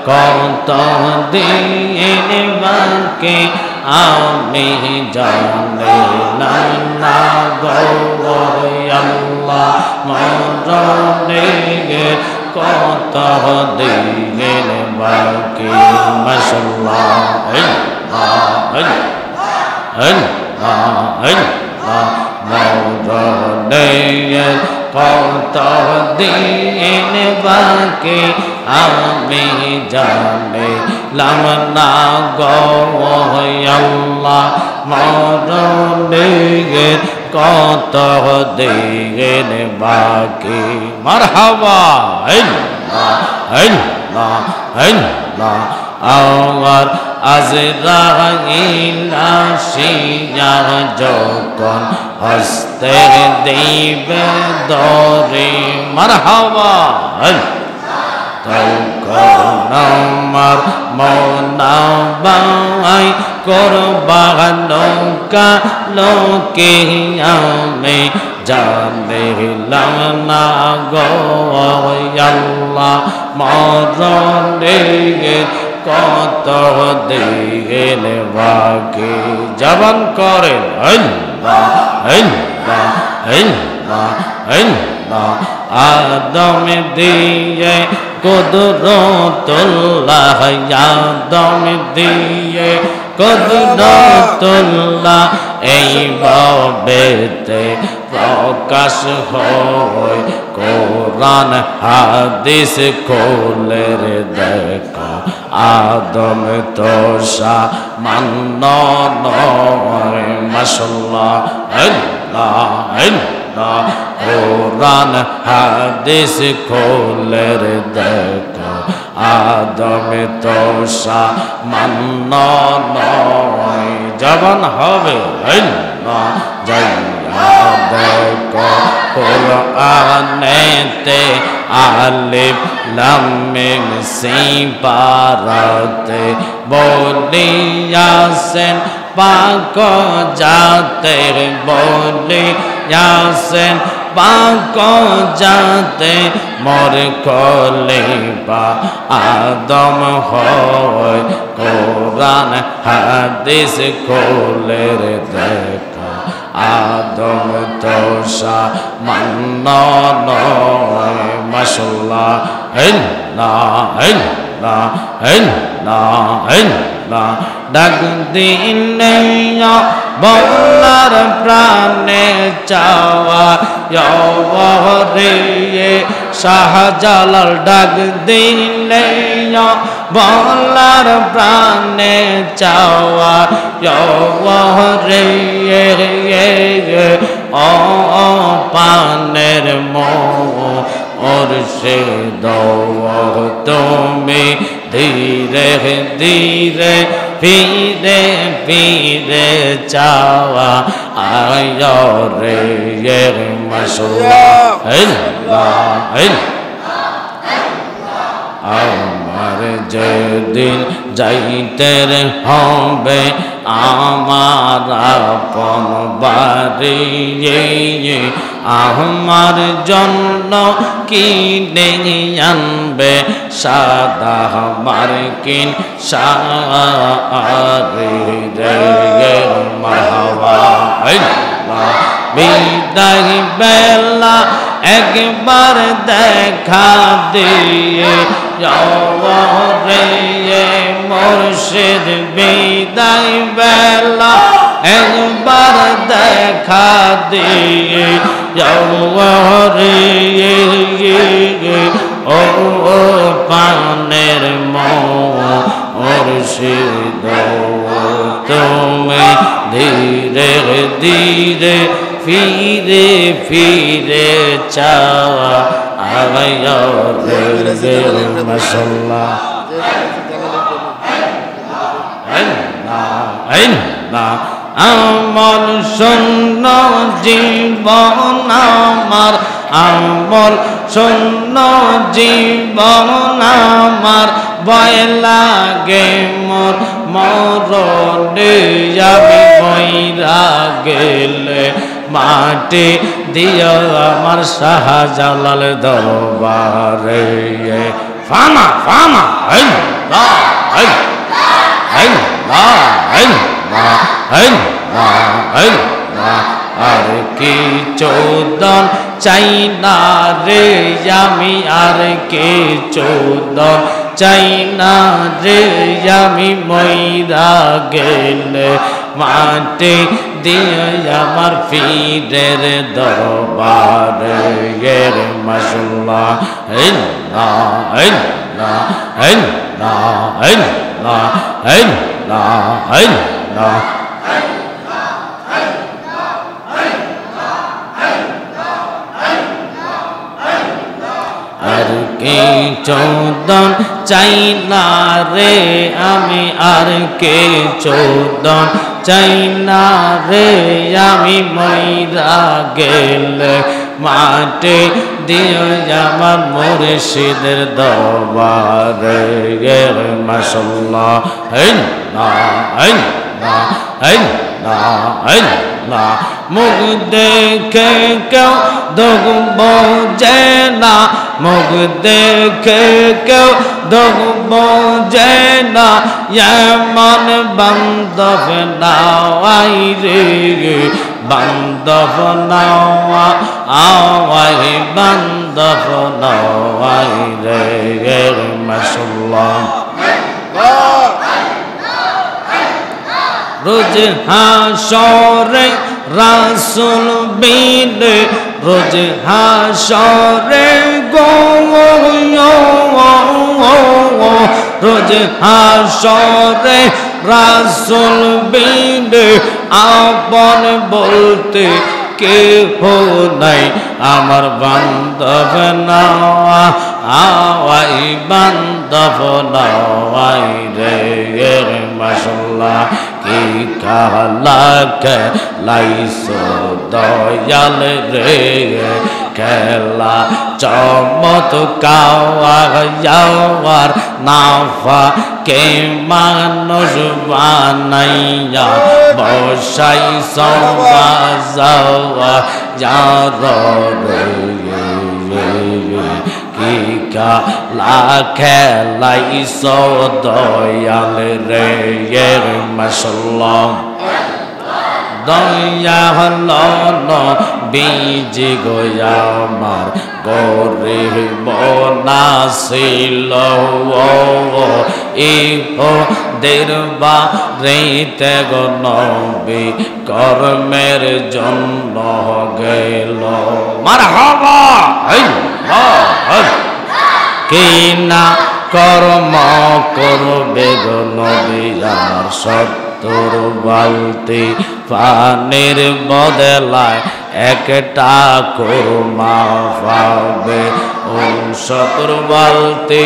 কত দিন বাকি আমি জানিলাম না গো আল্লাহ মরণের কত দিন বাকি মাশাআল্লাহ মরণের কত দিন বাকি আমি জানিলাম না গো আল্লাহ মরণের কত দিন বাকি মারহাবা আমার আজরাইল আসিয়া যখন হস্তে দিবে দরে মারহাবা তখন আমার মনাবাই করবানোকা লোকে আমি জানিলাম না গো আল্লাহ মরণের কত দিন বাকি জবান করেন আদম দিয়ে কুদরতুল্লাহ আদম দিয়ে কুদরতুল্লাহ এই ভাবেতে প্রকাশ হয় কোরআন হাদিস খোলে দেখো আদম তো সামান্য নয় মাশাআল্লাহ কোরআন হাদিস খোলে দেখো আদম তো সামান্য নয় জবান হবে যাইয়া দেখো কোরআনেতে আলিফ লাম মিম সিফারাতে বলিয়াছেন পাক জাতে বলিয়াছেন পাক জাতে মোর খলিফা আদম হয় কোরআন হাদিস খোলে দেখো আদম তো সামান্য নয় মাশাআল্লাহ ডাক দিলে বলার প্রাণে চাওয়া রে শাহজালাল ডাক দিলে বলার প্রাণে চাওয়া রে ও পানের মোর সে দৌড় তুমি ধীরে ধীরে ফিরে ফিরে চাওয়া আয় রে মাশাআল্লাহ আমার যেদিন যাইতে হবে আমার আপন বাড়ি আমার জন্য কিনে আনবে সাদা মার্কিন শাড়ি রে মারহাবা বিদায় বেলা একবার দেখা দিয়ে রে মুর্শিদ বিদায় বেলা একবার দেখা দিয়ে রে ও পানের মুর্শিদ তুমি ধীরে ধীরে ফিরে ফিরে চাওয়া আয় রে মাশাআল্লাহ আমল শূন্য জীবন আমার আমল শূন্য জীবন আমার ভয় লাগে মোর মরণে আমি মইরা গেলে মাটি দিও আমার শাহজালাল দরবারে ফানা ফানা আল্লাহ আল্লাহ আল্লাহ আল্লাহ আল্লাহ আর কি চৌদন চাই না রে আমি আর কি চৌদন চাই না রে আমি মইরা গেলে মাটি দিয়ে আমার পীরের দরবারে এর মাশাআল্লাহ আল্লাহ আল্লাহ আল্লাহ আল্লাহ আল্লাহ আল্লাহ আর কে চৌদন চাই না রে আমি আর কে চৌদন চাই না রে আমি মইরা গেলে মাটি দিও আমার মুর্শিদের দরবারে এর মাশাআল্লাহ আল্লাহ আল্লাহ আল্লাহ আল্লাহ মুখ দেখে কেউ দেখব যে না মুখ দেখে কেউ দেখব যে না এমন বান্ধব নাওয়াই রে বান্ধব নাওয়া আওয়াই বান্ধব নাওয়াই রে মাশাআল্লাহ রোজ হাসরে রাসূল বিনে রোজ হাসরে গো রোজ হাসরে রাসূল বিনে আপন বলতে কেহ নাই আমার বান্ধব নাওয়া আওয়াই বান্ধব নাওয়াই রে মাশাআল্লাহ কি কালাকে লাইছো দয়াল রে খেলা চমৎকার যাওয়ার নাফা কে মানুষ বানাইয়া বসাই সবাজাওয়া যার কি কালা খেলাইছো দয়াল রে মাশাআল্লাহ দয়া হলো বীজ গোয়া আমার গরিব নাছিল ইহো দেরবা রেতে গো নবী কর্মের জন্য গেল মারহাবা কি না কর্ম করবে গো নবী আমার সত্তর বালতি পানির বদলায় একটা কুরমা পাবে 70 বালতি